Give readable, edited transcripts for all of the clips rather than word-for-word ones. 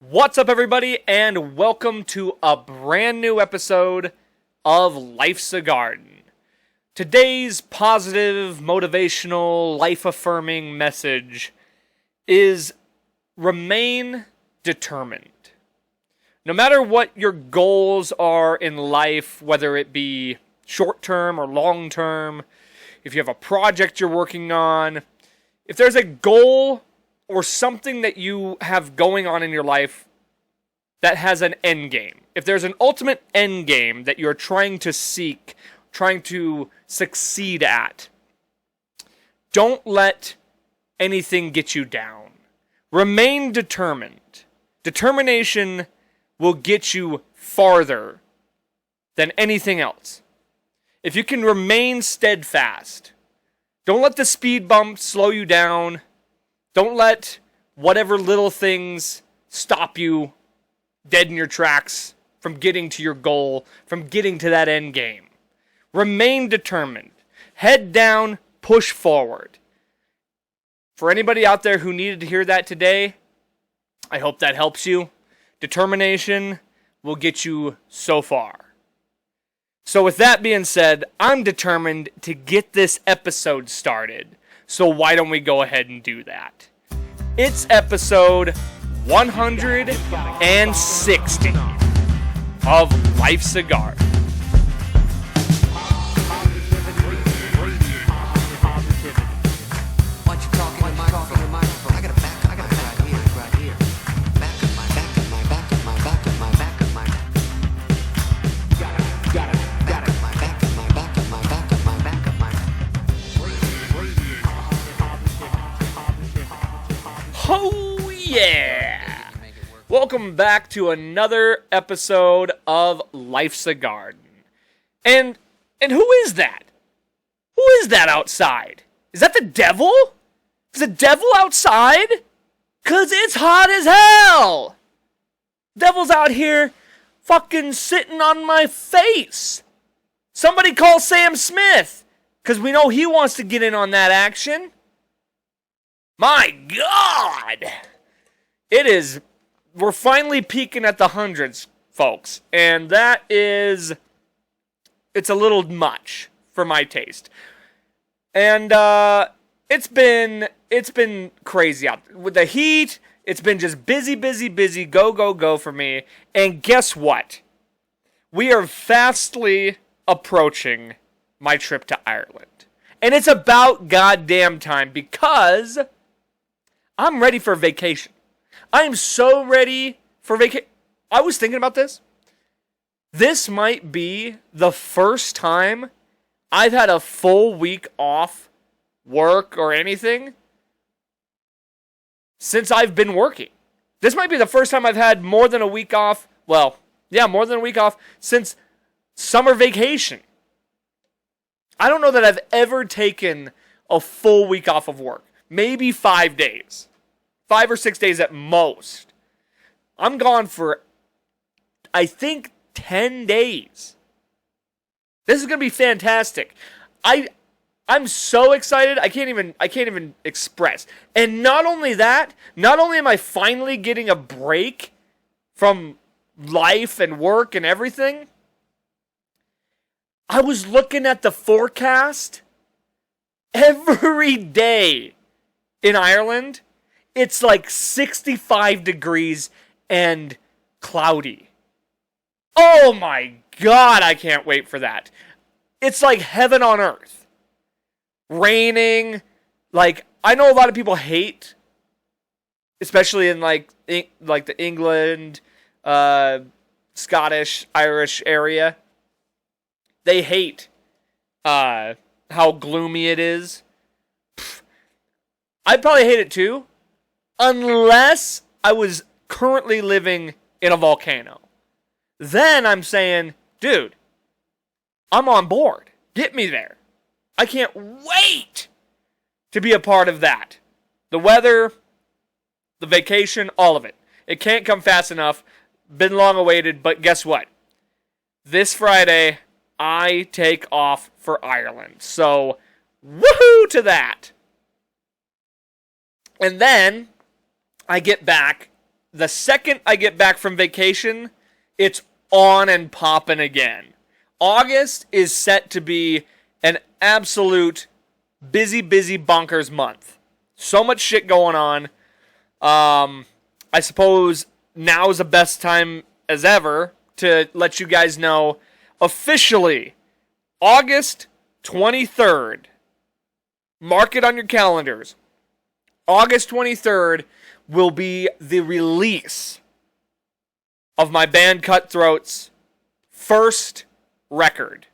What's up, everybody, and welcome to a brand new episode of Life's a Garden. Today's positive, motivational, life-affirming message is remain determined. No matter what your goals are in life, whether it be short-term or long-term, if you have a project you're working on, if there's a goal or something that you have going on in your life that has an end game. If there's an ultimate end game that you're trying to seek, trying to succeed at, don't let anything get you down. Remain determined. Determination will get you farther than anything else. If you can remain steadfast, don't let the speed bump slow you down. Don't let whatever little things stop you dead in your tracks from getting to your goal, from getting to that end game. Remain determined. Head down, push forward. For anybody out there who needed to hear that today, I hope that helps you. Determination will get you so far. So with that being said, I'm determined to get this episode started. So why don't we go ahead and do that? It's episode 160 of Life's a Garden. Oh yeah! Welcome back to another episode of Life's a Garden. And who is that? Who is that outside? Is that the devil? Is the devil outside? 'Cause it's hot as hell! Devil's out here fucking sitting on my face. Somebody call Sam Smith, 'cause we know he wants to get in on that action. My God! We're finally peaking at the hundreds, folks. And it's a little much for my taste. And, it's been crazy out there. With the heat, it's been just busy, go, go, go for me. And guess what? We are fastly approaching my trip to Ireland. And it's about goddamn time, because I'm ready for vacation. I am so ready for vacation. I was thinking about this. This might be the first time I've had a full week off work or anything since I've been working. This might be the first time I've had more than a week off. Well, yeah, more than a week off since summer vacation. I don't know that I've ever taken a full week off of work. Maybe 5 days. 5 or 6 days at most. I'm gone for, I think, 10 days. This is going to be fantastic. I'm so excited, I can't even express. And not only that, not only am I finally getting a break from life and work and everything, I was looking at the forecast every day in Ireland. It's like 65 degrees and cloudy. Oh my God, I can't wait for that. It's like heaven on earth. Raining. Like, I know a lot of people hate, especially in like the England, Scottish, Irish area. They hate how gloomy it is. I'd probably hate it too, unless I was currently living in a volcano. Then I'm saying, dude, I'm on board. Get me there. I can't wait to be a part of that. The weather, the vacation, all of it. It can't come fast enough. Been long awaited, but guess what? This Friday, I take off for Ireland. So, woohoo to that. And then I get back the second I get back from vacation, it's on and popping again. August is set to be an absolute busy bonkers month. So much shit going on. I suppose now is the best time as ever to let you guys know officially August 23rd. Mark it on your calendars. August 23rd will be the release of my band Cutthroat's first record.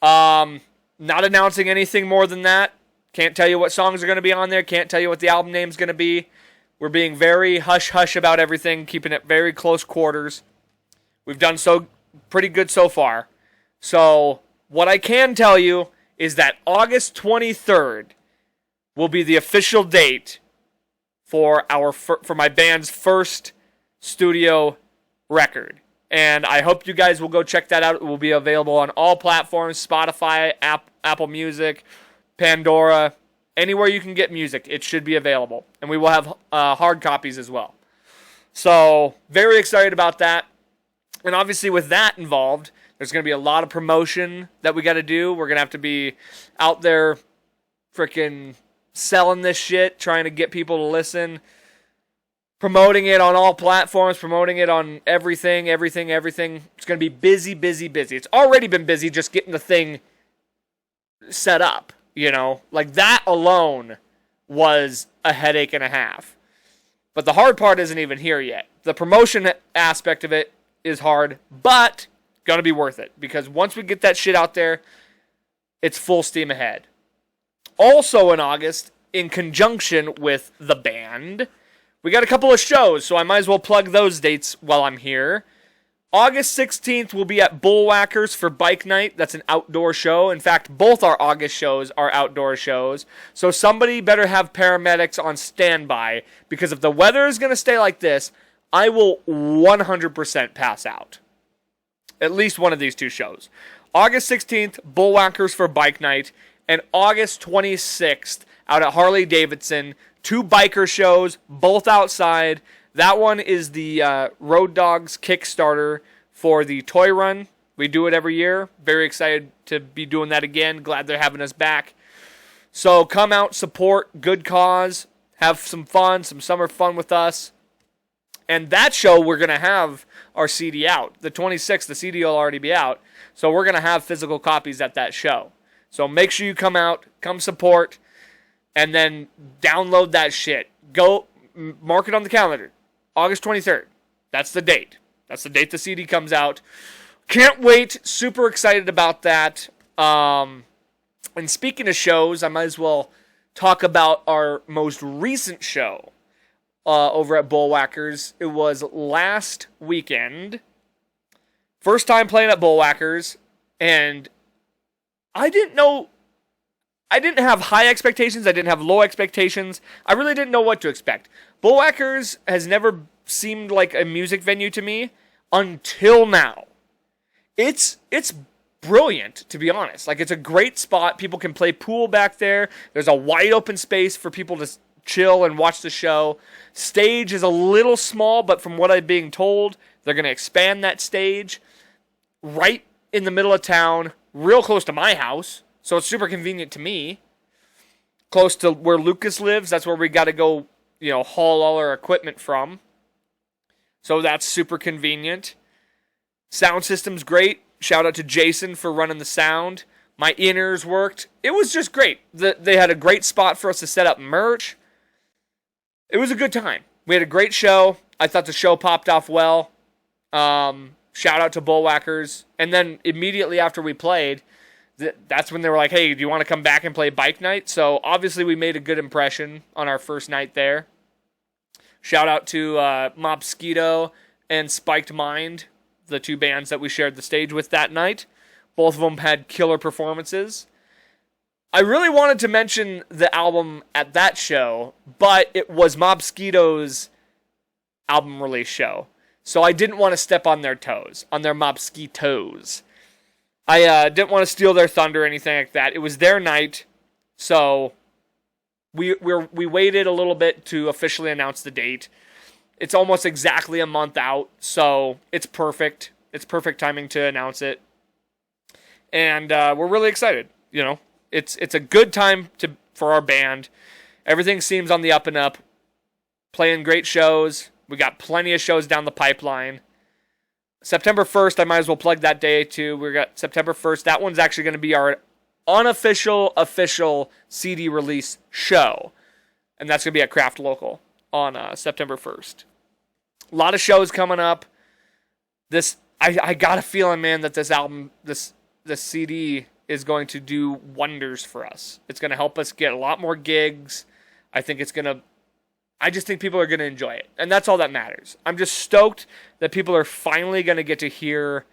Not announcing anything more than that. Can't tell you what songs are going to be on there. Can't tell you what the album name's going to be. We're being very hush-hush about everything, keeping it very close quarters. We've done so pretty good so far. So, what I can tell you is that August 23rd will be the official date for my band's first studio record. And I hope you guys will go check that out. It will be available on all platforms, Spotify, Apple Music, Pandora, anywhere you can get music, it should be available. And we will have hard copies as well. So, very excited about that. And obviously with that involved, there's going to be a lot of promotion that we got to do. We're going to have to be out there freaking selling this shit, trying to get people to listen, promoting it on all platforms, promoting it on everything. It's going to be busy. It's already been busy just getting the thing set up, you know? Like, that alone was a headache and a half. But the hard part isn't even here yet. The promotion aspect of it is hard, but going to be worth it. Because once we get that shit out there, it's full steam ahead. Also in August, in conjunction with the band, we got a couple of shows, so I might as well plug those dates while I'm here. August 16th will be at Bullwhackers for Bike Night. That's an outdoor show. In fact, both our August shows are outdoor shows. So somebody better have paramedics on standby, because if the weather is going to stay like this, I will 100% pass out. At least one of these two shows. August 16th, Bullwhackers for Bike Night. And August 26th, out at Harley-Davidson, 2 biker shows, both outside. That one is the Road Dogs Kickstarter for the toy run. We do it every year. Very excited to be doing that again. Glad they're having us back. So come out, support, good cause, have some fun, some summer fun with us. And that show, we're going to have our CD out. The 26th, the CD will already be out. So we're going to have physical copies at that show. So make sure you come out, come support, and then download that shit. Go, mark it on the calendar. August 23rd. That's the date. That's the date the CD comes out. Can't wait. Super excited about that. And speaking of shows, I might as well talk about our most recent show over at Bullwhackers. It was last weekend. First time playing at Bullwhackers, and I didn't have high expectations. I didn't have low expectations. I really didn't know what to expect. Bullwhackers has never seemed like a music venue to me until now. It's brilliant, to be honest. Like, it's a great spot. People can play pool back there. There's a wide open space for people to chill and watch the show. Stage is a little small, but from what I'm being told, they're going to expand that stage right in the middle of town, real close to my house, so it's super convenient to me. Close to where Lucas lives, that's where we got to go, haul all our equipment from. So that's super convenient. Sound system's great. Shout out to Jason for running the sound. My in-ears worked. It was just great. They had a great spot for us to set up merch. It was a good time. We had a great show. I thought the show popped off well. Shout out to Bullwhackers. And then immediately after we played, that's when they were like, hey, do you want to come back and play Bike Night? So obviously we made a good impression on our first night there. Shout out to Mobsquito and Spiked Mind, the 2 bands that we shared the stage with that night. Both of them had killer performances. I really wanted to mention the album at that show, but it was Mobsquito's album release show. So I didn't want to step on their toes, on their Mobsquitos. I didn't want to steal their thunder or anything like that. It was their night, so we waited a little bit to officially announce the date. It's almost exactly a month out, so it's perfect. It's perfect timing to announce it. And we're really excited. You know, it's a good time for our band. Everything seems on the up and up. Playing great shows. We got plenty of shows down the pipeline. September 1st, I might as well plug that day too. We got September 1st. That one's actually going to be our unofficial, official CD release show. And that's going to be at Craft Local on September 1st. A lot of shows coming up. I got a feeling, man, that this album, this CD is going to do wonders for us. It's going to help us get a lot more gigs. I just think people are going to enjoy it. And that's all that matters. I'm just stoked that people are finally going to get to hear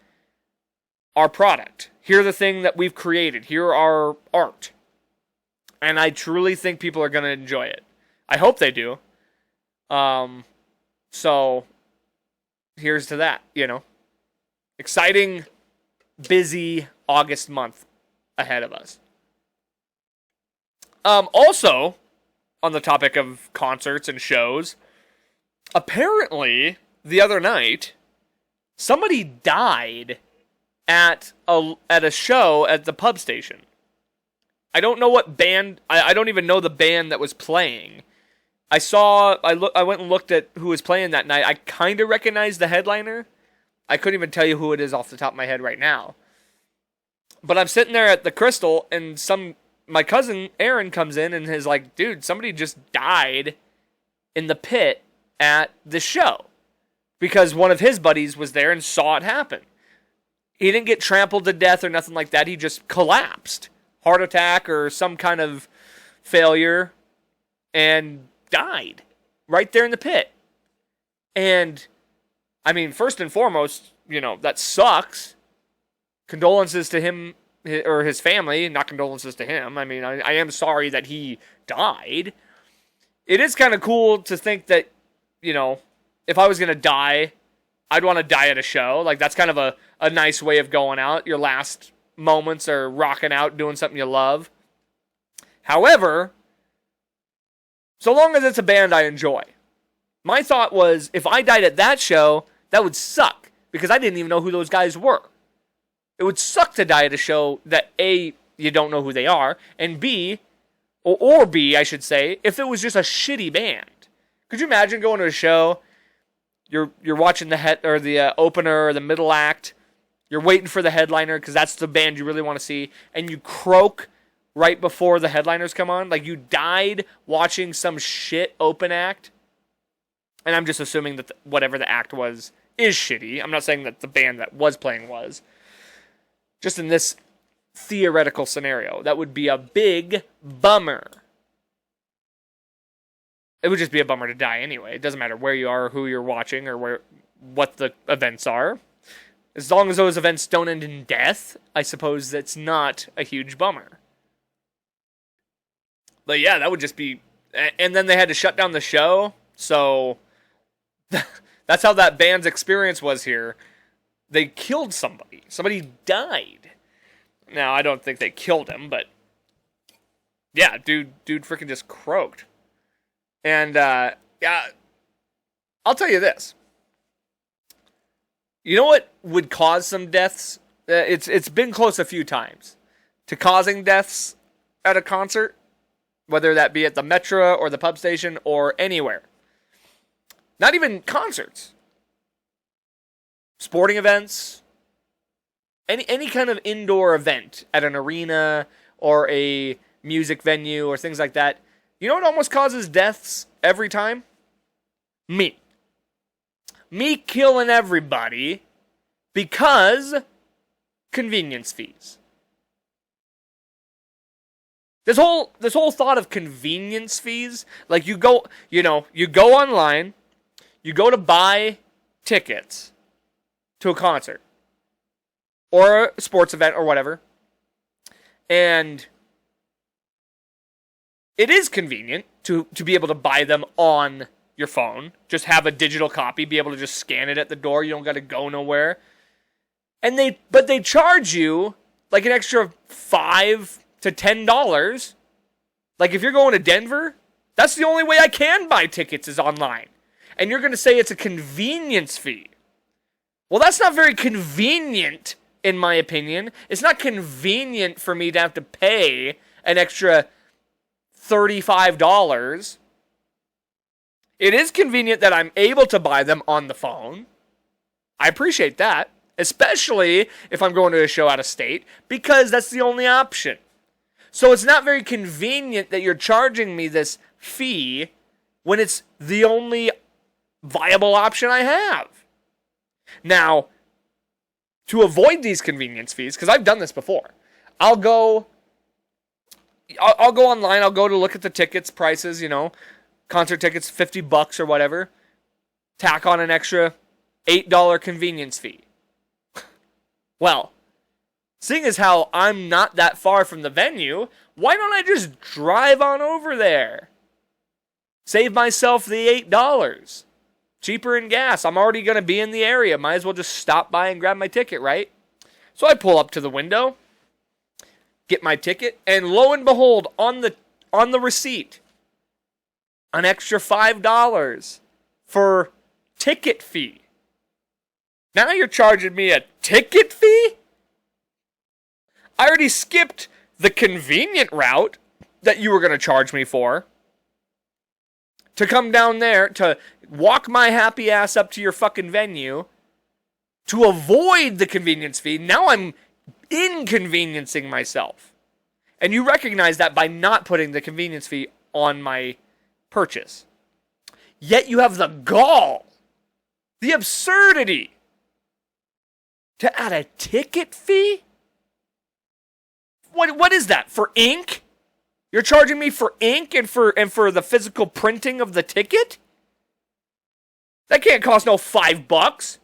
our product. Hear the thing that we've created. Hear our art. And I truly think people are going to enjoy it. I hope they do. So, here's to that, you know. Exciting, busy August month ahead of us. Also, on the topic of concerts and shows, apparently, the other night, somebody died at a show at the pub station. I don't know what band, I don't even know the band that was playing. I went and looked at who was playing that night. I kind of recognized the headliner. I couldn't even tell you who it is off the top of my head right now. But I'm sitting there at the Crystal, and my cousin Aaron comes in and is like, dude, somebody just died in the pit at the show. Because one of his buddies was there and saw it happen. He didn't get trampled to death or nothing like that. He just collapsed. Heart attack or some kind of failure. And died. Right there in the pit. And, I mean, first and foremost, you know, that sucks. Condolences to him or his family. Not condolences to him. I mean, I am sorry that he died. It is kind of cool to think that, you know, if I was going to die, I'd want to die at a show. Like, that's kind of a nice way of going out. Your last moments are rocking out, doing something you love. However, so long as it's a band I enjoy. My thought was, if I died at that show, that would suck. Because I didn't even know who those guys were. It would suck to die at a show that A, you don't know who they are, and B, or B, I should say, if it was just a shitty band. Could you imagine going to a show, you're watching the opener or the middle act, you're waiting for the headliner because that's the band you really want to see, and you croak right before the headliners come on? Like, you died watching some shit open act? And I'm just assuming that whatever the act was is shitty. I'm not saying that the band that was playing was. Just in this theoretical scenario, that would be a big bummer. It would just be a bummer to die anyway. It doesn't matter where you are, or who you're watching, or what the events are. As long as those events don't end in death, I suppose that's not a huge bummer. But yeah, that would just be... And then they had to shut down the show, so... That's how that band's experience was here. They killed somebody. Somebody died. Now, I don't think they killed him, but... Yeah, dude freaking just croaked. And, yeah... I'll tell you this. You know what would cause some deaths? It's been close a few times to causing deaths at a concert, whether that be at the Metro or the pub station or anywhere. Not even concerts. Sporting events. Any kind of indoor event at an arena or a music venue or things like that. You know what almost causes deaths every time? Me killing everybody because convenience fees. This whole thought of convenience fees, like you go online, you go to buy tickets to a concert or a sports event or whatever, and it is convenient to be able to buy them on your phone. Just have a digital copy, be able to just scan it at the door. You don't got to go nowhere. But they charge you like an extra $5 to $10. Like if you're going to Denver, that's the only way I can buy tickets is online. and you're going to say it's a convenience fee. Well, that's not very convenient, in my opinion. It's not convenient for me to have to pay an extra $35. It is convenient that I'm able to buy them on the phone. I appreciate that, especially if I'm going to a show out of state, because that's the only option. So it's not very convenient that you're charging me this fee when it's the only viable option I have. Now, to avoid these convenience fees, because I've done this before, I'll go online, I'll go to look at the tickets, prices, concert tickets, $50 or whatever, tack on an extra $8 convenience fee. Well, seeing as how I'm not that far from the venue, why don't I just drive on over there? Save myself the $8. Cheaper in gas. I'm already going to be in the area. Might as well just stop by and grab my ticket, right? So I pull up to the window, get my ticket, and lo and behold, on the receipt, an extra $5 for ticket fee. Now you're charging me a ticket fee? I already skipped the convenient route that you were going to charge me for to come down there, to walk my happy ass up to your fucking venue, to avoid the convenience fee. Now I'm inconveniencing myself. And you recognize that by not putting the convenience fee on my purchase. Yet you have the gall, the absurdity, to add a ticket fee? What is that? For ink? You're charging me for ink and for the physical printing of the ticket? That can't cost no $5.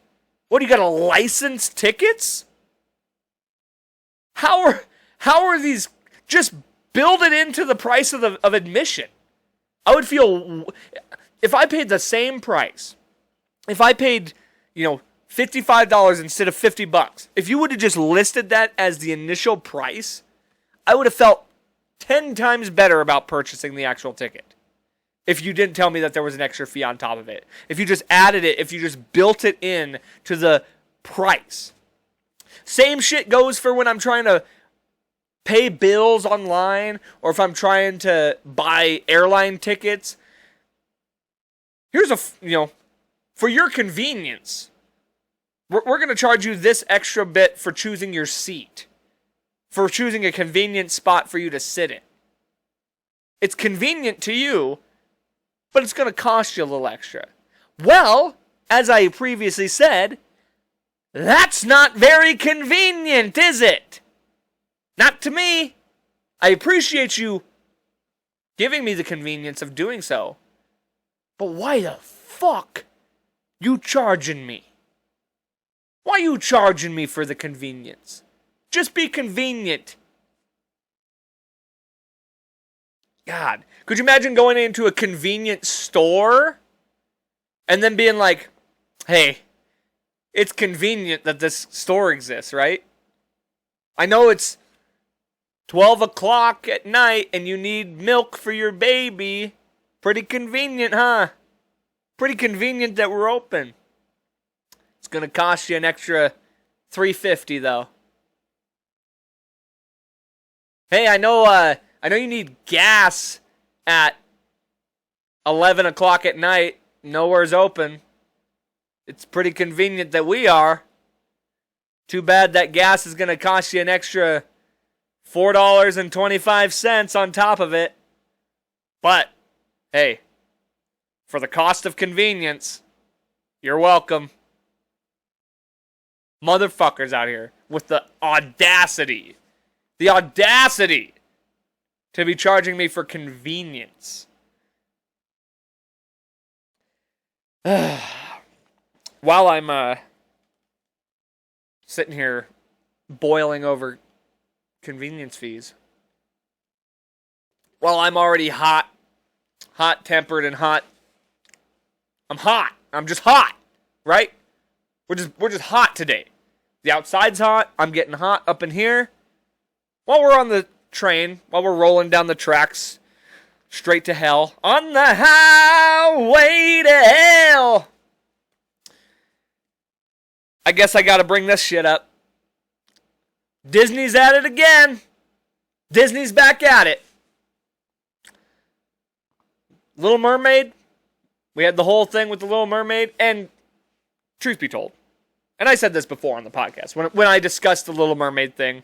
What, do you got to license tickets? How are these? Just build it into the price of admission. I would feel, if I paid the same price, if I paid, $55 instead of $50, if you would have just listed that as the initial price, I would have felt 10 times better about purchasing the actual ticket. If you didn't tell me that there was an extra fee on top of it. If you just added it, if you just built it in to the price. Same shit goes for when I'm trying to pay bills online, or if I'm trying to buy airline tickets. Here's for your convenience, we're going to charge you this extra bit for choosing your seat, for choosing a convenient spot for you to sit in. It's convenient to you, but it's going to cost you a little extra. Well, as I previously said, that's not very convenient, is it? Not to me. I appreciate you giving me the convenience of doing so. But why the fuck you charging me? Why you charging me for the convenience? Just be convenient. God, could you imagine going into a convenience store and then being like, hey, it's convenient that this store exists, right? I know it's 12 o'clock at night and you need milk for your baby. Pretty convenient, huh? Pretty convenient that we're open. It's going to cost you an extra $3.50 though. Hey, I know you need gas at 11 o'clock at night. Nowhere's open. It's pretty convenient that we are. Too bad that gas is going to cost you an extra $4.25 on top of it. But, hey, for the cost of convenience, you're welcome. Motherfuckers out here with the audacity to be charging me for convenience. While I'm sitting here boiling over convenience fees, while I'm already hot-tempered and hot, I'm hot. I'm just hot, right? We're just hot today. The outside's hot. I'm getting hot up in here. While we're on the train, while we're rolling down the tracks straight to hell. On the highway to hell. I guess I gotta bring this shit up. Disney's at it again. Disney's back at it. Little Mermaid. We had the whole thing with the Little Mermaid. And truth be told, and I said this before on the podcast, when I discussed the Little Mermaid thing,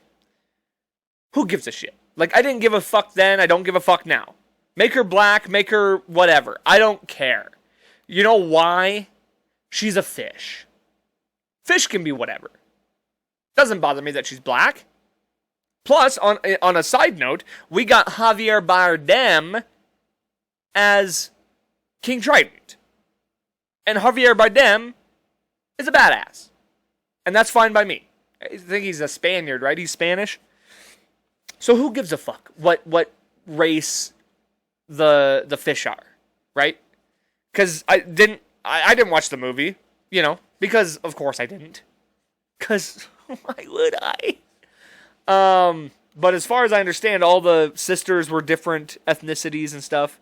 who gives a shit? Like, I didn't give a fuck then, I don't give a fuck now. Make her black, make her whatever. I don't care. You know why? She's a fish. Fish can be whatever. Doesn't bother me that she's black. Plus, on a side note, we got Javier Bardem as King Trident. And Javier Bardem is a badass. And that's fine by me. I think he's a Spaniard, right? He's Spanish. So who gives a fuck what race the fish are, right? Because I didn't watch the movie, you know, because of course I didn't. Because why would I? But as far as I understand, all the sisters were different ethnicities and stuff.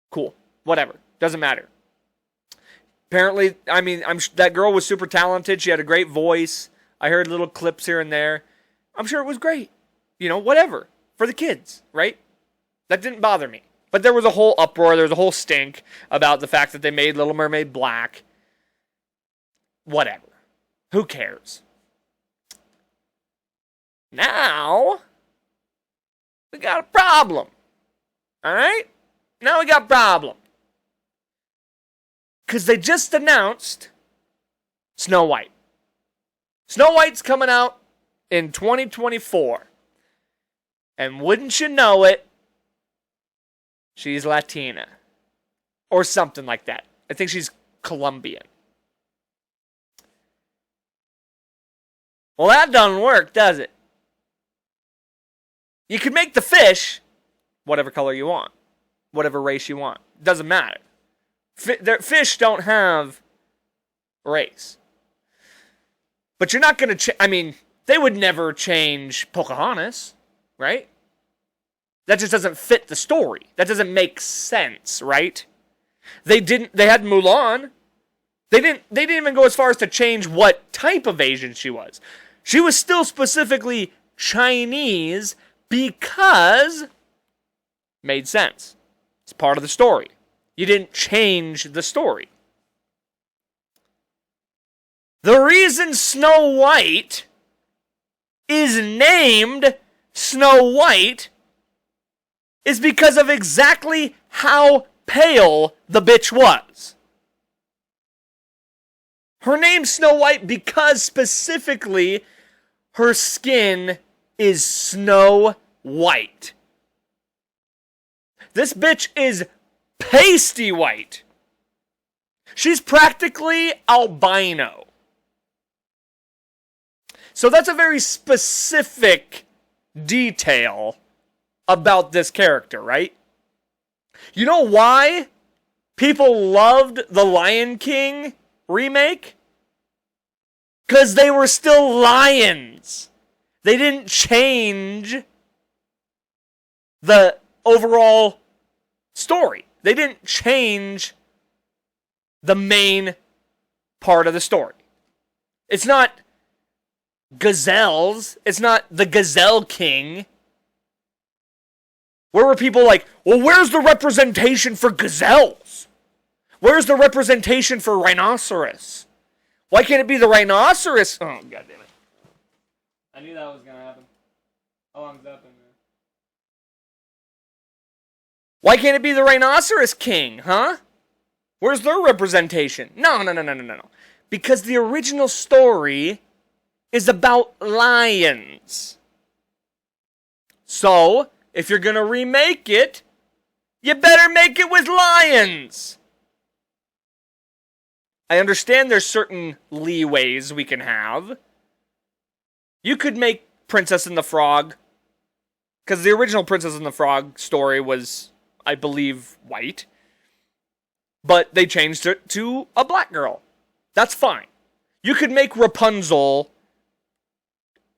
Cool. Whatever. Doesn't matter. Apparently, I mean, that girl was super talented. She had a great voice. I heard little clips here and there. I'm sure it was great. You know, whatever. For the kids, right? That didn't bother me. But there was a whole uproar. There was a whole stink about the fact that they made Little Mermaid black. Whatever. Who cares? Now, we got a problem. Alright? Now we got a problem. Because they just announced Snow White. Snow White's coming out in 2024. And wouldn't you know it, she's Latina. Or something like that. I think she's Colombian. Well, that doesn't work, does it? You can make the fish whatever color you want. Whatever race you want. Doesn't matter. Fish don't have race. But you're not going to... I mean, they would never change Pocahontas, right? That just doesn't fit the story. That doesn't make sense, right? They had Mulan. They didn't even go as far as to change what type of Asian she was. She was still specifically Chinese because made sense. It's part of the story. You didn't change the story. The reason Snow White is named Snow White is because of exactly how pale the bitch was. Her name's Snow White because specifically her skin is snow white. This bitch is pasty white. She's practically albino. So that's a very specific detail about this character, right? You know why people loved the Lion King remake? Because they were still lions. They didn't change the overall story. They didn't change the main part of the story. It's not gazelles. It's not the Gazelle King. Where were people like, well, where's the representation for gazelles? Where's the representation for rhinoceros? Why can't it be the rhinoceros? Oh, God damn it. I knew that was going to happen. How long has that been, man? Why can't it be the rhinoceros king, huh? Where's their representation? No. Because the original story is about lions. So, if you're going to remake it, you better make it with lions. I understand there's certain leeways we can have. You could make Princess and the Frog, because the original Princess and the Frog story was, I believe, white. But they changed it to a black girl. That's fine. You could make Rapunzel,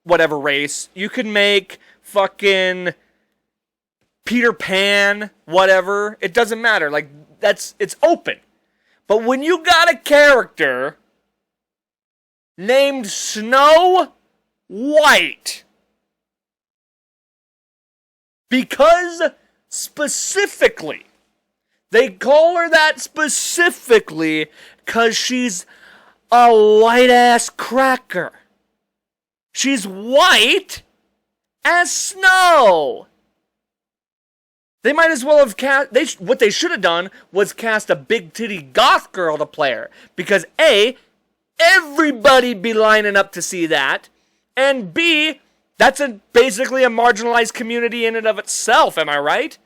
whatever race. You could make fucking Peter Pan, whatever. It doesn't matter. Like, it's open. But when you got a character named Snow White, because specifically, they call her that specifically because she's a white-ass cracker. She's white as snow. They might as well have cast... what they should have done was cast a big-titty goth girl to play her. Because A, everybody be lining up to see that. And B, that's basically a marginalized community in and of itself, am I right?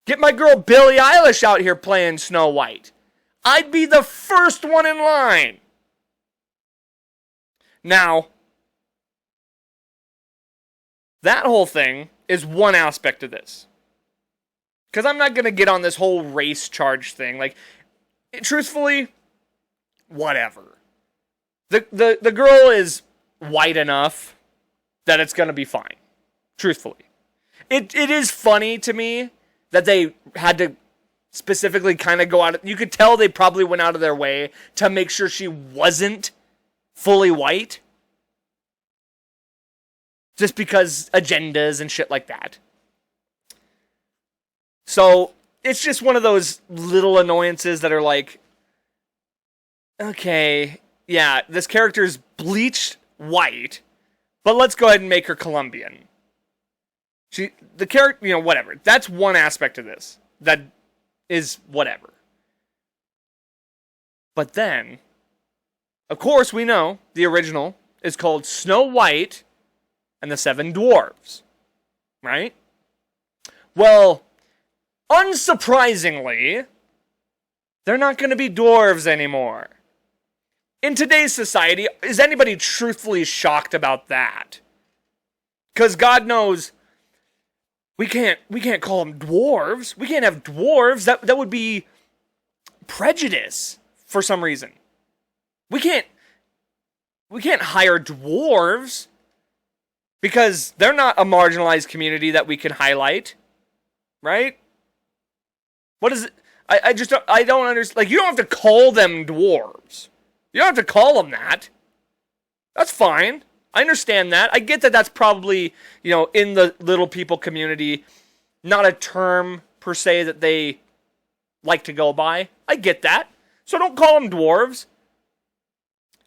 Get my girl Billie Eilish out here playing Snow White. I'd be the first one in line. Now, that whole thing is one aspect of this. Because I'm not going to get on this whole race charge thing. Like, truthfully, whatever. The girl is white enough that it's going to be fine. Truthfully. It is funny to me that they had to specifically kind of go out. You could tell they probably went out of their way to make sure she wasn't fully white. Just because agendas and shit like that. So, it's just one of those little annoyances that are like, okay, yeah, this character is bleached white, but let's go ahead and make her Colombian. The character, whatever. That's one aspect of this. That is whatever. But then, of course, we know the original is called Snow White and the Seven Dwarves. Right? Well, unsurprisingly, they're not going to be dwarves anymore. In today's society, is anybody truthfully shocked about that? Because God knows, we can't call them dwarves. We can't have dwarves. That would be prejudice for some reason. We can't hire dwarves because they're not a marginalized community that we can highlight, right? What is it? I don't understand. Like, you don't have to call them dwarves. You don't have to call them that. That's fine. I understand that. I get that that's probably, in the little people community, not a term per se that they like to go by. I get that. So don't call them dwarves.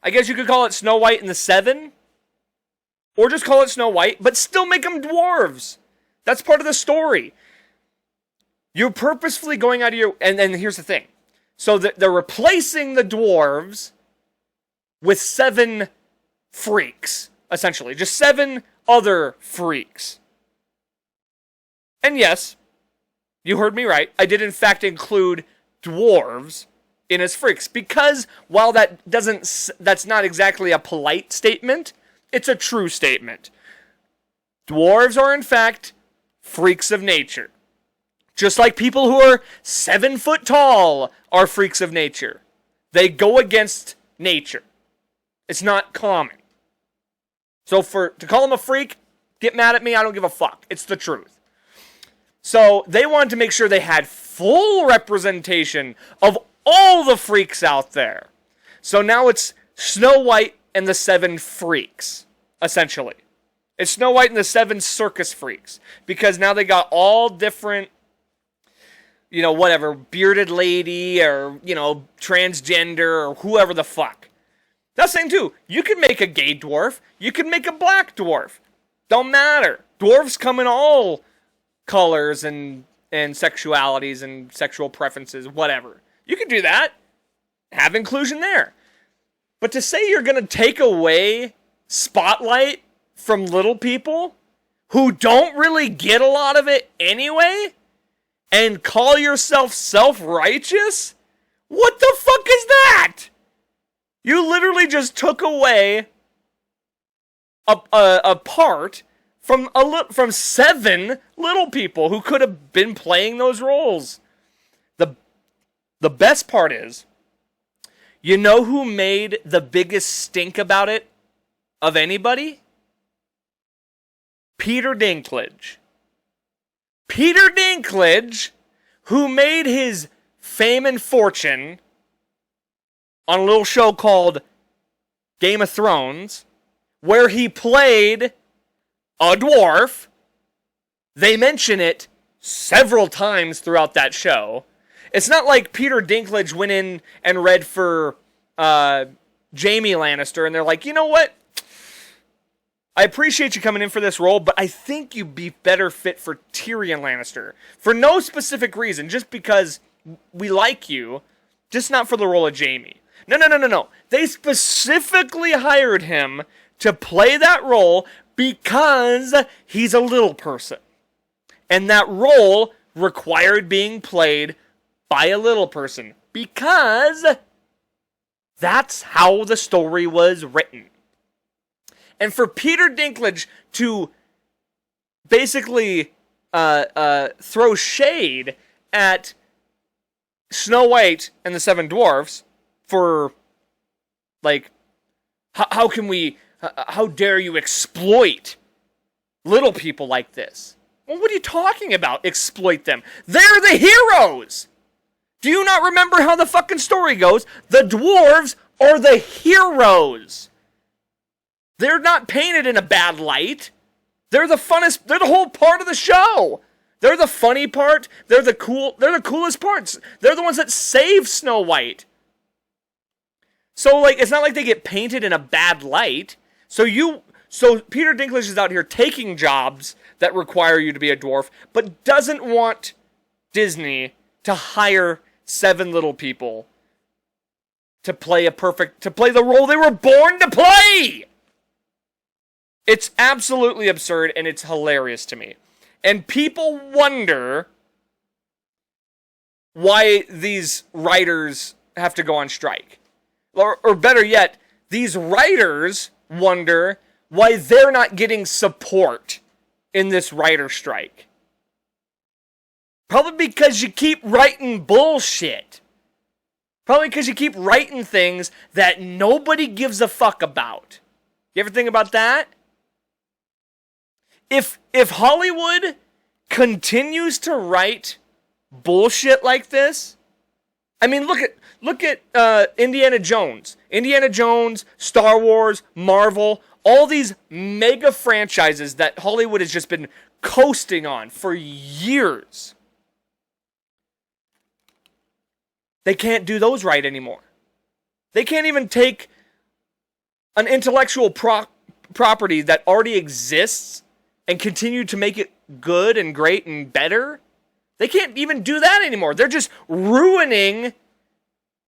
I guess you could call it Snow White and the Seven. Or just call it Snow White, but still make them dwarves. That's part of the story. You're purposefully going out of your... And here's the thing. So they're replacing the dwarves with 7 freaks, essentially. Just 7 other freaks. And yes, you heard me right. I did in fact include dwarves in as freaks. Because while that's not exactly a polite statement, it's a true statement. Dwarves are in fact freaks of nature. Just like people who are 7 foot tall are freaks of nature. They go against nature. It's not common. So to call them a freak, get mad at me, I don't give a fuck. It's the truth. So they wanted to make sure they had full representation of all the freaks out there. So now it's Snow White and the 7 freaks, essentially. It's Snow White and the 7 circus freaks. Because now they got all different, whatever, bearded lady or, transgender or whoever the fuck. That's the thing too. You can make a gay dwarf. You can make a black dwarf. Don't matter. Dwarves come in all colors and sexualities and sexual preferences, whatever. You can do that. Have inclusion there. But to say you're going to take away spotlight from little people who don't really get a lot of it anyway and call yourself self-righteous? What the fuck is that? You literally just took away a part from 7 little people who could have been playing those roles. The best part is, you know who made the biggest stink about it of anybody? Peter Dinklage. Peter Dinklage, who made his fame and fortune on a little show called Game of Thrones, where he played a dwarf. They mention it several times throughout that show. It's not like Peter Dinklage went in and read for Jaime Lannister, and they're like, you know what? I appreciate you coming in for this role, but I think you'd be better fit for Tyrion Lannister. For no specific reason, just because we like you, just not for the role of Jaime. No. They specifically hired him to play that role because he's a little person. And that role required being played by a little person because that's how the story was written. And for Peter Dinklage to basically throw shade at Snow White and the Seven Dwarfs for, like, how dare you exploit little people like this? Well, what are you talking about, exploit them? They're the heroes! Do you not remember how the fucking story goes? The dwarves are the heroes! They're not painted in a bad light. They're the funnest, they're the whole part of the show. They're the funny part. They're the coolest parts. They're the ones that save Snow White. So, like, it's not like they get painted in a bad light. So Peter Dinklage is out here taking jobs that require you to be a dwarf, but doesn't want Disney to hire 7 little people to play the role they were born to play. It's absolutely absurd, and it's hilarious to me. And people wonder why these writers have to go on strike. Or better yet, these writers wonder why they're not getting support in this writer strike. Probably because you keep writing bullshit. Probably because you keep writing things that nobody gives a fuck about. You ever think about that? If Hollywood continues to write bullshit like this, I mean, look at Indiana Jones. Indiana Jones, Star Wars, Marvel, all these mega franchises that Hollywood has just been coasting on for years. They can't do those right anymore. They can't even take an intellectual property that already exists and continue to make it good and great and better. They can't even do that anymore. They're just ruining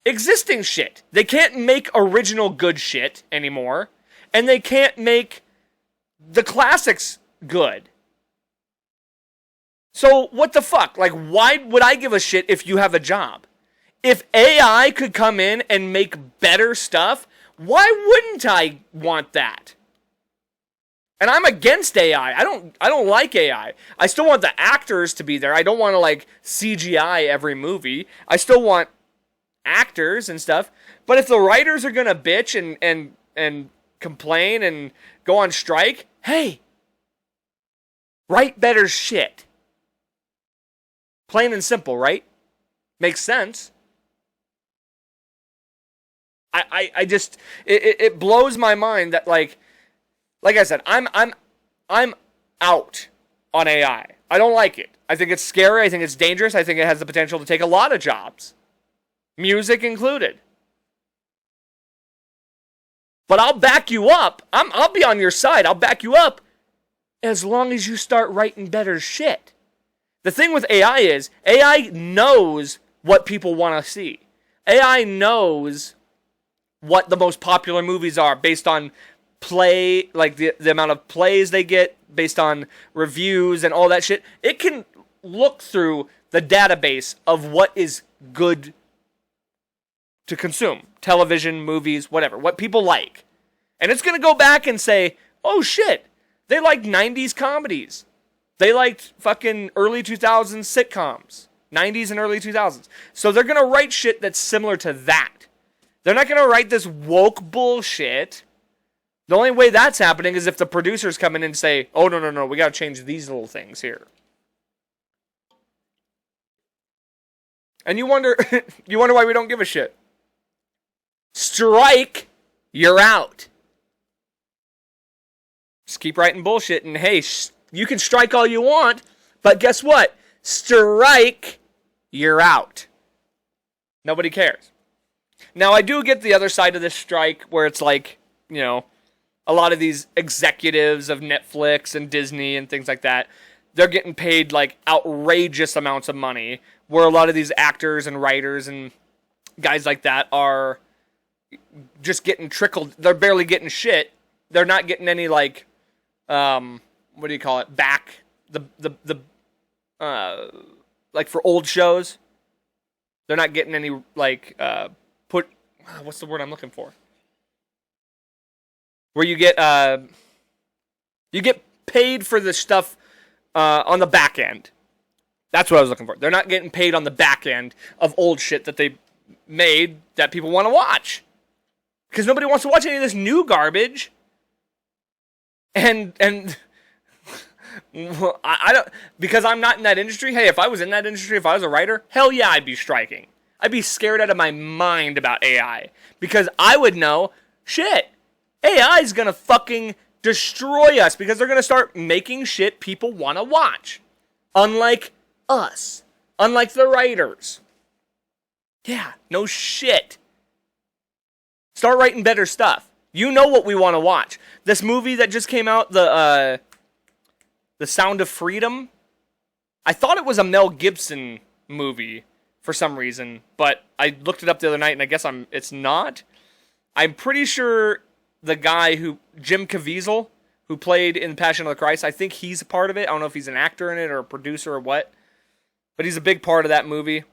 existing shit. They can't make original good shit anymore. And they can't make the classics good. So what the fuck? Like, why would I give a shit if you have a job? If AI could come in and make better stuff, why wouldn't I want that? And I'm against AI. I don't like AI. I still want the actors to be there. I don't want to, like, CGI every movie. I still want actors and stuff. But if the writers are going to bitch and complain and go on strike, hey, write better shit. Plain and simple, right? Makes sense. I just, it blows my mind that, like I said, I'm out on AI. I don't like it. I think it's scary. I think it's dangerous. I think it has the potential to take a lot of jobs, music included. But I'll back you up. I'll be on your side. I'll back you up as long as you start writing better shit. The thing with AI is AI knows what people want to see. AI knows what the most popular movies are based on play, like the amount of plays they get, based on reviews and all that shit. It can look through the database of what is good to consume. Television, movies, whatever. What people like. And it's going to go back and say, oh shit, they liked 90s comedies. They liked fucking early 2000s sitcoms. 90s and early 2000s. So they're going to write shit that's similar to that. They're not going to write this woke bullshit. The only way that's happening is if the producers come in and say, oh, no, we got to change these little things here. And you wonder why we don't give a shit. Strike, you're out. Just keep writing bullshit, and hey, you can strike all you want, but guess what? Strike, you're out. Nobody cares. Now, I do get the other side of this strike, where it's like, you know, a lot of these executives of Netflix and Disney and things like that, they're getting paid like outrageous amounts of money, where a lot of these actors and writers and guys like that are just getting trickled. They're barely getting shit. They're not getting any like, what do you call it? Back like for old shows. They're not getting any like what's the word I'm looking for? Where you get paid for the stuff on the back end. That's what I was looking for. They're not getting paid on the back end of old shit that they made that people want to watch. Because nobody wants to watch any of this new garbage. And I don't, because I'm not in that industry. Hey, if I was in that industry, if I was a writer, hell yeah, I'd be striking. I'd be scared out of my mind about AI. Because I would know, shit, AI is going to fucking destroy us because they're going to start making shit people want to watch. Unlike us. Unlike the writers. Yeah, no shit. Start writing better stuff. You know what we want to watch. This movie that just came out, The Sound of Freedom, I thought it was a Mel Gibson movie for some reason, but I looked it up the other night and I guess it's not. I'm pretty sure the guy Jim Caviezel, who played in Passion of the Christ, I think he's a part of it. I don't know if he's an actor in it or a producer or what, but he's a big part of that movie.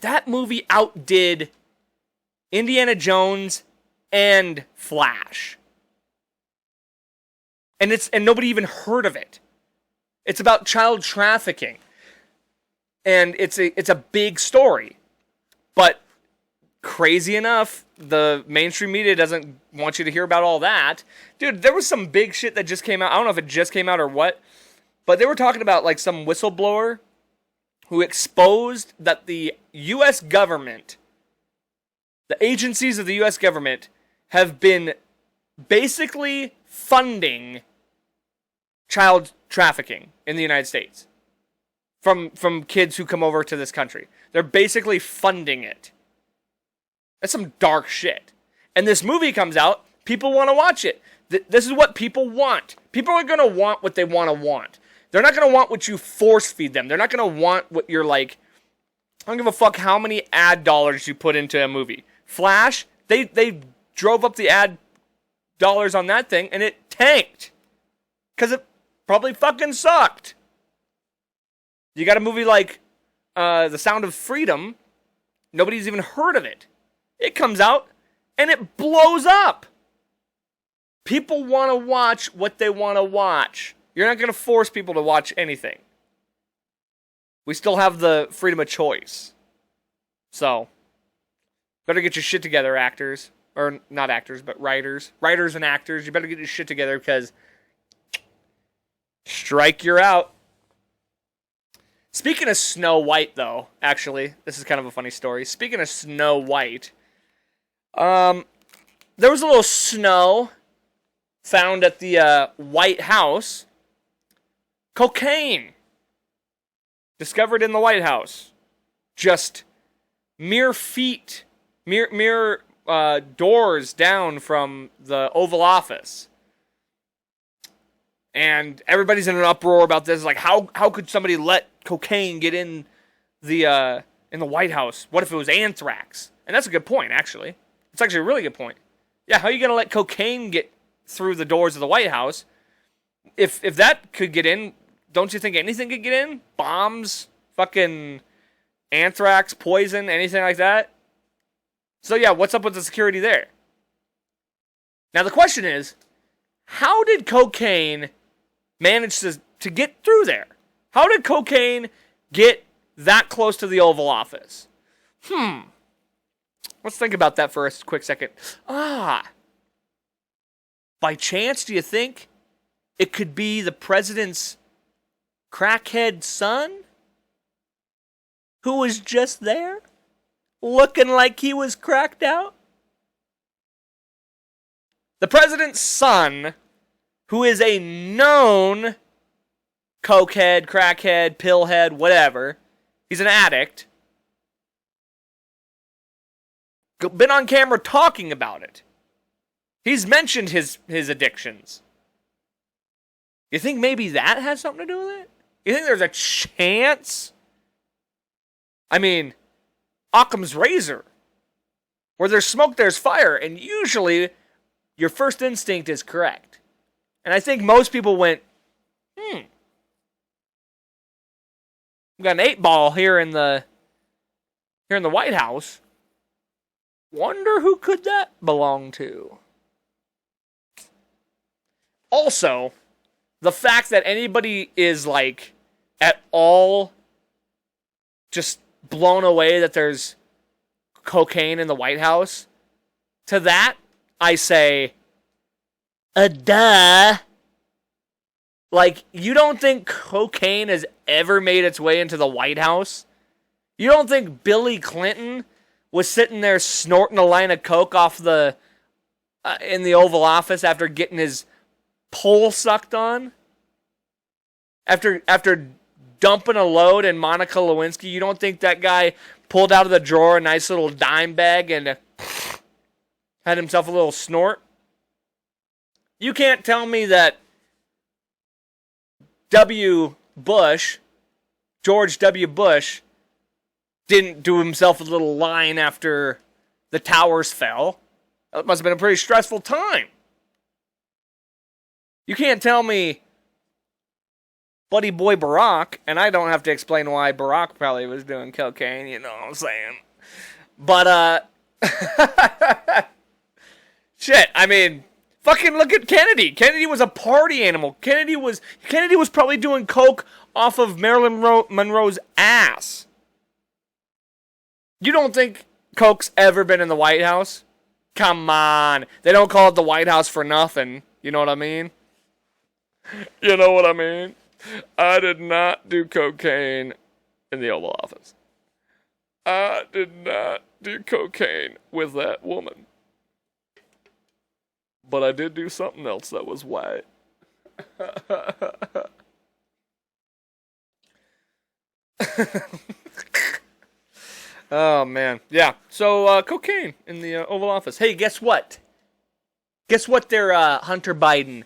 That movie outdid Indiana Jones and Flash. And nobody even heard of it. It's about child trafficking. And it's a big story. But crazy enough, the mainstream media doesn't want you to hear about all that. Dude, there was some big shit that just came out. I don't know if it just came out or what. But they were talking about like some whistleblower who exposed that the U.S. government, the agencies of the U.S. government, have been basically funding child trafficking in the United States from kids who come over to this country. They're basically funding it. That's some dark shit. And this movie comes out, people want to watch it. This is what people want. People are going to want what they want to want. They're not going to want what you force feed them. They're not going to want what you're like, I don't give a fuck how many ad dollars you put into a movie. Flash, they drove up the ad dollars on that thing and it tanked. Because it probably fucking sucked. You got a movie like The Sound of Freedom. Nobody's even heard of it. It comes out and it blows up. People want to watch what they want to watch. You're not going to force people to watch anything. We still have the freedom of choice. So, better get your shit together, actors. Or not actors, but writers. Writers and actors, you better get your shit together because strike, you're out. Speaking of Snow White, though, actually, this is kind of a funny story. Speaking of Snow White, there was a little snow found at the White House. Cocaine discovered in the White House. Just mere feet, mere doors down from the Oval Office. And everybody's in an uproar about this. Like, how could somebody let cocaine get in the White House? What if it was anthrax? And that's a good point, actually. It's actually a really good point. Yeah, how are you going to let cocaine get through the doors of the White House? If that could get in, don't you think anything could get in? Bombs, fucking anthrax, poison, anything like that? So yeah, what's up with the security there? Now the question is, how did cocaine manage to get through there? How did cocaine get that close to the Oval Office? Let's think about that for a quick second. By chance, do you think it could be the president's crackhead son? who was just there, looking like he was cracked out. The president's son, who is a known cokehead, crackhead, pillhead, whatever. He's an addict. Been on camera talking about it. He's mentioned his addictions. You think maybe that has something to do with it? You think there's a chance? I mean, Occam's razor. Where there's smoke, there's fire. And usually, your first instinct is correct. And I think most people went, we've got an 8-ball here in the White House. Wonder who could that belong to? Also, the fact that anybody is like at all just blown away that there's cocaine in the White House, to that I say, duh. Like, you don't think cocaine has ever made its way into the White House? You don't think Billy Clinton was sitting there snorting a line of coke off in the Oval Office after getting his pole sucked on? After dumping a load in Monica Lewinsky, you don't think that guy pulled out of the drawer a nice little dime bag and had himself a little snort? You can't tell me that George W. Bush, didn't do himself a little line after the towers fell. That must have been a pretty stressful time. You can't tell me buddy boy Barack, and I don't have to explain why Barack probably was doing cocaine, you know what I'm saying. But, shit, I mean, fucking look at Kennedy. Kennedy was a party animal. Kennedy was probably doing coke off of Marilyn Monroe's ass. You don't think coke's ever been in the White House? Come on. They don't call it the White House for nothing. You know what I mean? You know what I mean? I did not do cocaine in the Oval Office. I did not do cocaine with that woman. But I did do something else that was white. Oh, man. Yeah. So, cocaine in the Oval Office. Hey, guess what? Guess what there, Hunter Biden?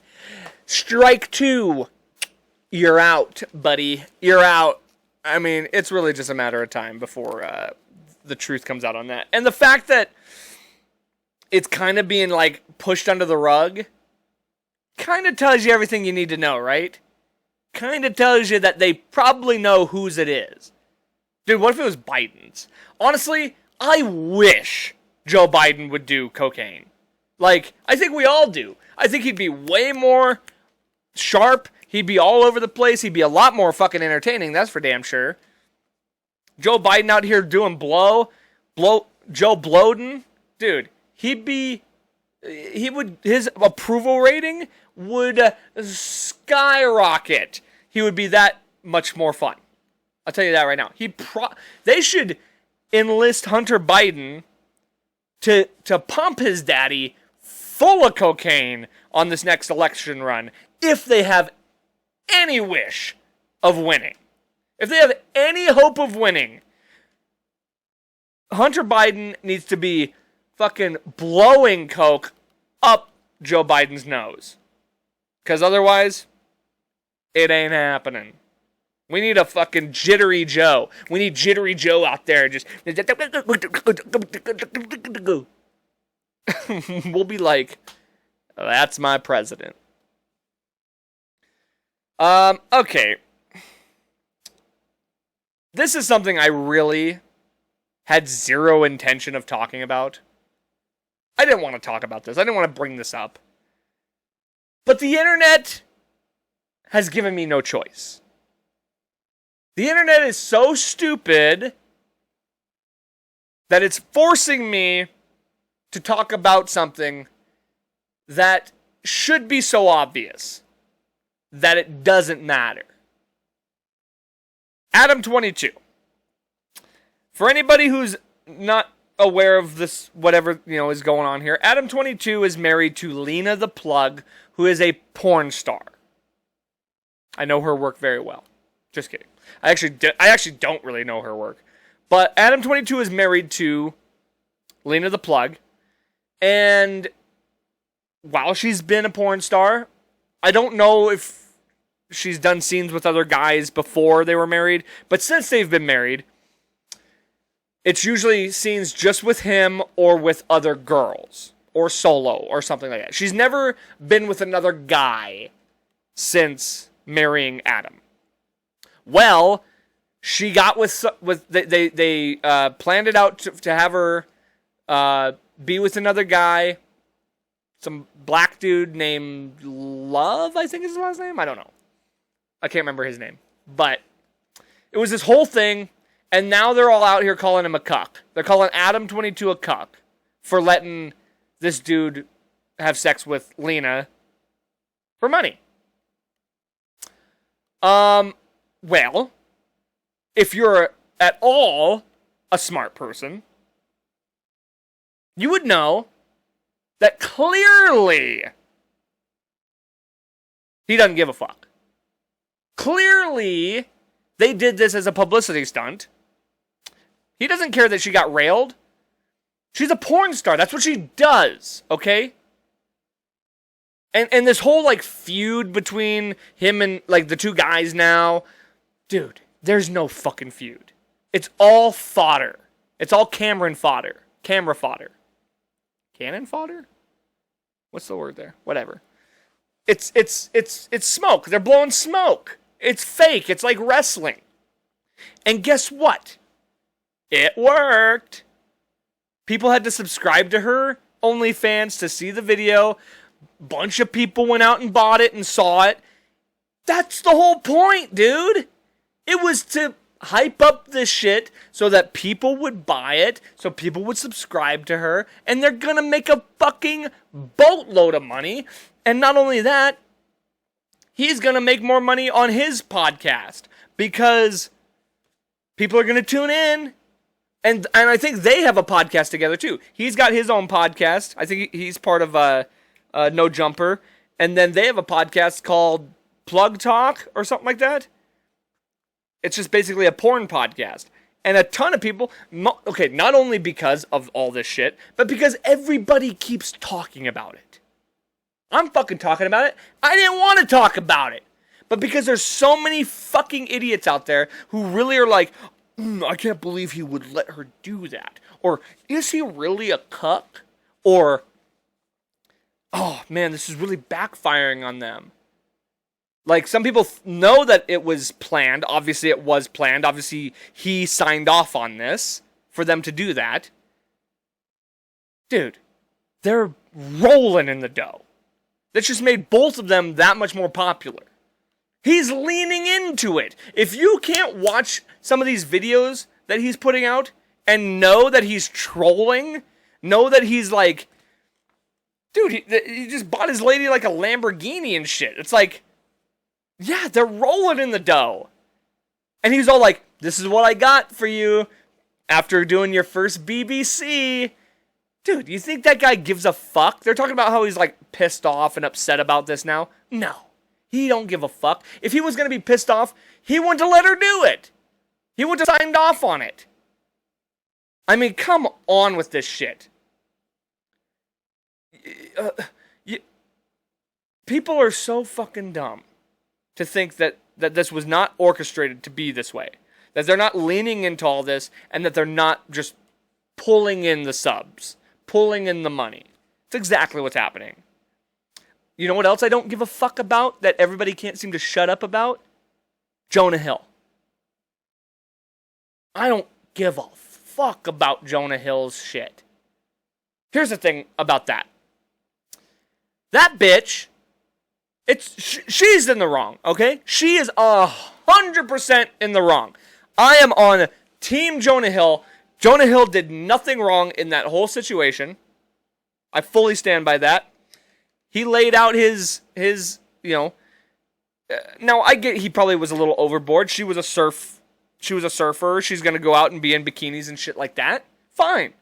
Strike 2. You're out, buddy. You're out. I mean, it's really just a matter of time before the truth comes out on that. And the fact that it's kind of being, like, pushed under the rug kind of tells you everything you need to know, right? Kind of tells you that they probably know whose it is. Dude, what if it was Biden's? Honestly, I wish Joe Biden would do cocaine. Like, I think we all do. I think he'd be way more sharp. He'd be all over the place. He'd be a lot more fucking entertaining, that's for damn sure. Joe Biden out here doing Joe Bloden. Dude, his approval rating would skyrocket. He would be that much more fun. I'll tell you that right now. They should enlist Hunter Biden to pump his daddy full of cocaine on this next election run if they have any wish of winning. If they have any hope of winning, Hunter Biden needs to be fucking blowing coke up Joe Biden's nose. Because otherwise, it ain't happening. We need a fucking jittery Joe. We need jittery Joe out there. Just we'll be like, that's my president. Okay. This is something I really had zero intention of talking about. I didn't want to talk about this. I didn't want to bring this up. But the internet has given me no choice. The internet is so stupid that it's forcing me to talk about something that should be so obvious that it doesn't matter. Adam22. For anybody who's not aware of this, whatever, is going on here, Adam 22 is married to Lena the Plug, who is a porn star. I know her work very well. Just kidding. I actually don't really know her work. But Adam 22 is married to Lena the Plug, and while she's been a porn star, I don't know if she's done scenes with other guys before they were married, but since they've been married, it's usually scenes just with him or with other girls, or solo, or something like that. She's never been with another guy since marrying Adam. Well, she got with they planned it out to have her be with another guy, some black dude named Love, I think is his last name. I don't know. I can't remember his name. But it was this whole thing, and now they're all out here calling him a cuck. They're calling Adam 22 a cuck for letting this dude have sex with Lena for money. Well, if you're at all a smart person, you would know that clearly he doesn't give a fuck. Clearly, they did this as a publicity stunt. He doesn't care that she got railed. She's a porn star. That's what she does, okay? And this whole, feud between him and, the two guys now, dude, there's no fucking feud. It's all fodder. It's all Cameron fodder. Camera fodder. Cannon fodder? What's the word there? Whatever. It's smoke. They're blowing smoke. It's fake. It's like wrestling. And guess what? It worked. People had to subscribe to her OnlyFans to see the video. Bunch of people went out and bought it and saw it. That's the whole point, dude. It was to hype up this shit so that people would buy it, so people would subscribe to her, and they're gonna make a fucking boatload of money. And not only that, he's gonna make more money on his podcast because people are gonna tune in. And I think they have a podcast together too. He's got his own podcast. I think he's part of No Jumper. And then they have a podcast called Plug Talk or something like that. It's just basically a porn podcast. And a ton of people, not only because of all this shit, but because everybody keeps talking about it. I'm fucking talking about it. I didn't want to talk about it. But because there's so many fucking idiots out there who really are like, I can't believe he would let her do that. Or, is he really a cuck? Or, oh man, this is really backfiring on them. Some people know that it was planned. Obviously, it was planned. Obviously, he signed off on this for them to do that. Dude, they're rolling in the dough. That just made both of them that much more popular. He's leaning into it. If you can't watch some of these videos that he's putting out and know that he's trolling, know that he's dude, he just bought his lady a Lamborghini and shit. It's yeah, they're rolling in the dough. And he's all this is what I got for you after doing your first BBC. Dude, you think that guy gives a fuck? They're talking about how he's pissed off and upset about this now. No. He don't give a fuck. If he was going to be pissed off, he wouldn't have let her do it. He would have signed off on it. I mean, come on with this shit. People are so fucking dumb to think that this was not orchestrated to be this way. That they're not leaning into all this, and that they're not just pulling in the subs. Pulling in the money. It's exactly what's happening. You know what else I don't give a fuck about that everybody can't seem to shut up about? Jonah Hill. I don't give a fuck about Jonah Hill's shit. Here's the thing about that. That bitch, she's in the wrong, okay? She is 100% in the wrong. I am on Team Jonah Hill. Jonah Hill did nothing wrong in that whole situation. I fully stand by that. He laid out his now I get he probably was a little overboard. She was a surf she was a surfer, she's going to go out and be in bikinis and shit like that. Fine.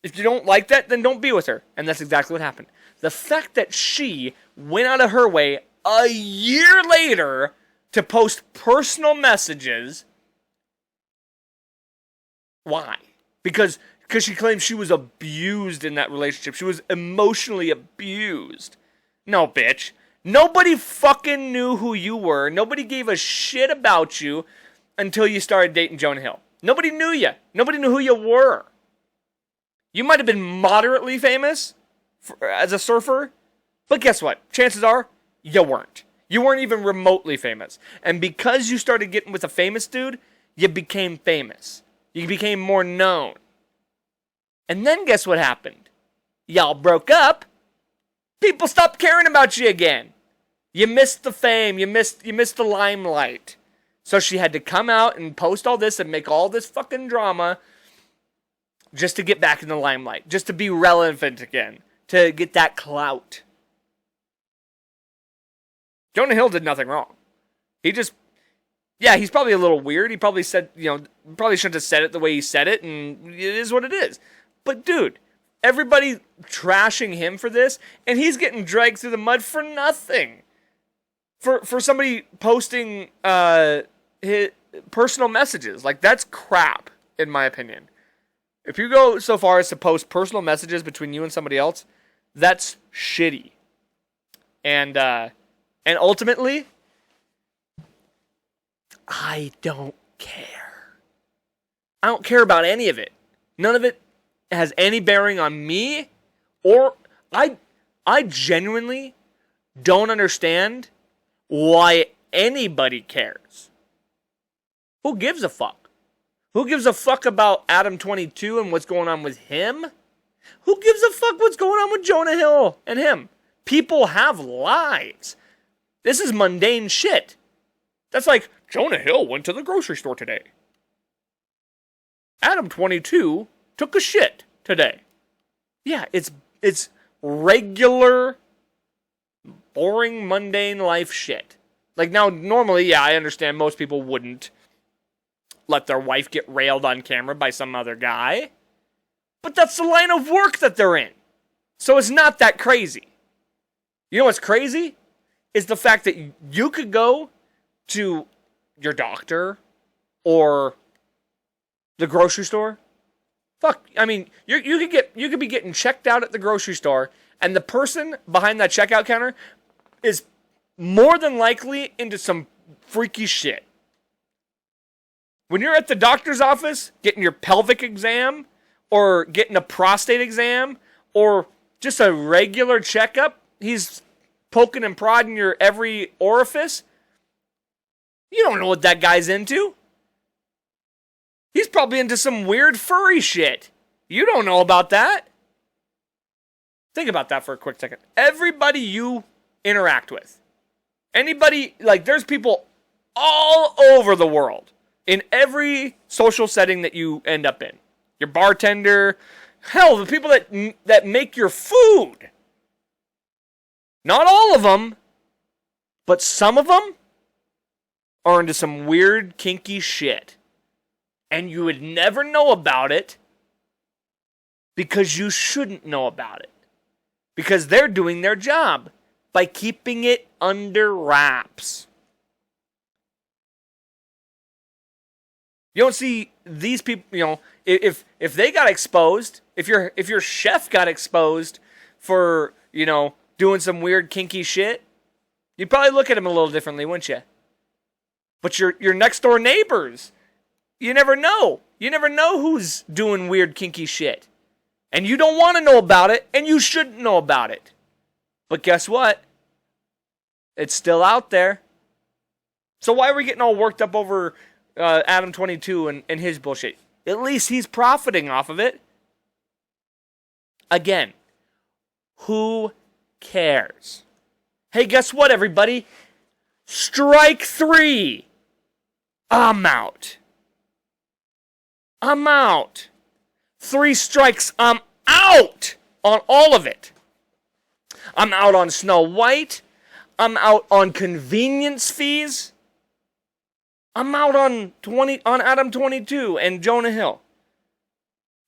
If you don't like that, then don't be with her. And that's exactly what happened. The fact that she went out of her way a year later to post personal messages. Why? Because she claims she was abused in that relationship. She was emotionally abused. No, bitch. Nobody fucking knew who you were. Nobody gave a shit about you until you started dating Jonah Hill. Nobody knew you. Nobody knew who you were. You might have been moderately famous as a surfer, but guess what? Chances are, you weren't. You weren't even remotely famous. And because you started getting with a famous dude, you became famous. You became more known. And then guess what happened? Y'all broke up. People stopped caring about you again. You missed the fame. You missed the limelight. So she had to come out and post all this and make all this fucking drama just to get back in the limelight. Just to be relevant again. To get that clout. Jonah Hill did nothing wrong. He just... Yeah, he's probably a little weird. He probably said, probably shouldn't have said it the way he said it, and it is what it is. But dude, everybody trashing him for this, and he's getting dragged through the mud for nothing. For somebody posting his personal messages. Like, that's crap, in my opinion. If you go so far as to post personal messages between you and somebody else, that's shitty. And ultimately, I don't care. I don't care about any of it. None of it has any bearing on me, or I genuinely don't understand why anybody cares. Who gives a fuck? Who gives a fuck about Adam 22 and what's going on with him? Who gives a fuck what's going on with Jonah Hill and him? People have lives. This is mundane shit. That's like, Jonah Hill went to the grocery store today. Adam 22 took a shit today. Yeah, it's regular, boring, mundane life shit. Like, now, normally, yeah, I understand most people wouldn't let their wife get railed on camera by some other guy. But that's the line of work that they're in. So it's not that crazy. You know what's crazy? Is the fact that you could go to your doctor or the grocery store. Fuck, I mean, you could be getting checked out at the grocery store, and the person behind that checkout counter is more than likely into some freaky shit. When you're at the doctor's office getting your pelvic exam, or getting a prostate exam, or just a regular checkup, he's poking and prodding your every orifice. You don't know what that guy's into. He's probably into some weird furry shit. You don't know about that. Think about that for a quick second. Everybody you interact with, anybody, like, there's people all over the world, in every social setting that you end up in. Your bartender, hell, the people that make your food. Not all of them, but some of them are into some weird, kinky shit. And you would never know about it because you shouldn't know about it. Because they're doing their job by keeping it under wraps. You don't see these people, if they got exposed, if your chef got exposed for, doing some weird kinky shit, you'd probably look at him a little differently, wouldn't you? But your next door neighbors, you never know. You never know who's doing weird kinky shit. And you don't want to know about it, and you shouldn't know about it. But guess what? It's still out there. So why are we getting all worked up over Adam 22 and his bullshit? At least he's profiting off of it. Again, who cares? Hey, guess what, everybody? Strike 3. I'm out. 3 strikes, I'm out on all of it. I'm out on Snow White. I'm out on convenience fees. I'm out on Adam 22 and Jonah Hill.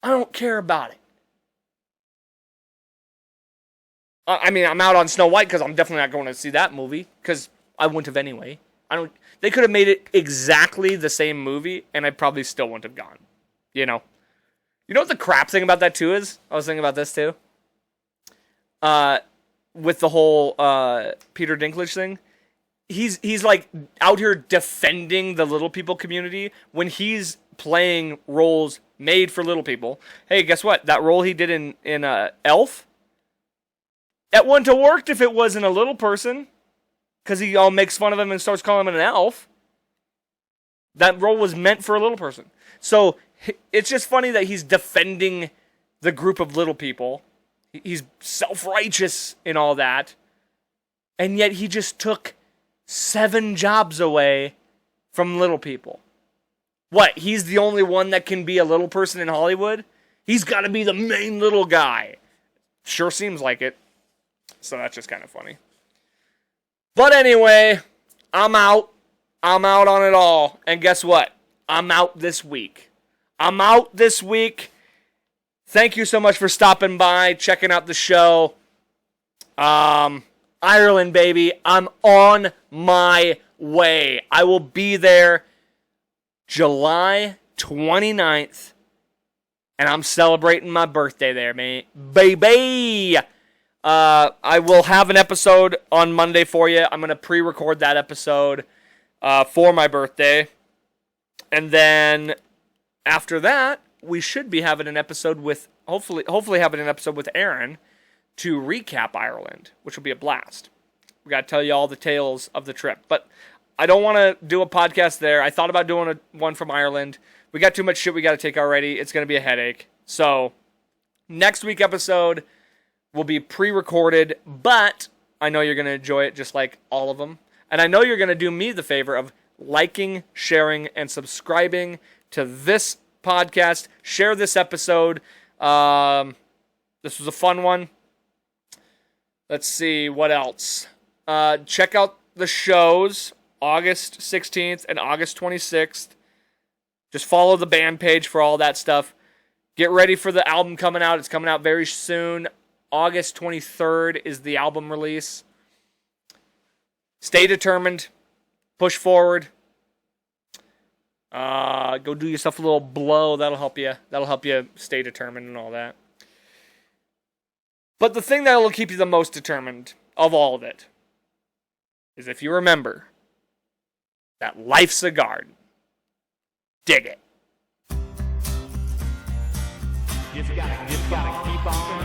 I don't care about it. I mean, I'm out on Snow White because I'm definitely not going to see that movie because I wouldn't have anyway. They could have made it exactly the same movie and I probably still wouldn't have gone. You know what the crap thing about that too is? I was thinking about this too. With the whole Peter Dinklage thing. He's like out here defending the little people community when he's playing roles made for little people. Hey, guess what? That role he did in Elf, that wouldn't have worked if it wasn't a little person, because he all makes fun of him and starts calling him an elf. That role was meant for a little person. So it's just funny that he's defending the group of little people. He's self-righteous in all that. And yet he just took 7 jobs away from little people. What? He's the only one that can be a little person in Hollywood? He's got to be the main little guy. Sure seems like it. So that's just kind of funny. But anyway, I'm out. I'm out on it all. And guess what? I'm out this week. Thank you so much for stopping by, checking out the show. Ireland, baby. I'm on my way. I will be there July 29th. And I'm celebrating my birthday there, man. Baby! I will have an episode on Monday for you. I'm going to pre-record that episode for my birthday. And then after that, we should be having an episode with, hopefully having an episode with Aaron to recap Ireland, which will be a blast. We got to tell you all the tales of the trip. But I don't want to do a podcast there. I thought about doing one from Ireland. We got too much shit we got to take already. It's going to be a headache. So next week episode will be pre-recorded, but I know you're going to enjoy it just like all of them. And I know you're going to do me the favor of liking, sharing, and subscribing to this podcast. Share this episode. This was a fun one. Let's see, what else? Check out the shows August 16th and August 26th. Just follow the band page for all that stuff. Get ready for the album coming out. It's coming out very soon. August 23rd is the album release. Stay determined. Push forward. Go do yourself a little blow. That'll help you. That'll help you stay determined and all that. But the thing that will keep you the most determined of all of it is if you remember that life's a garden. Dig it. Just gotta keep on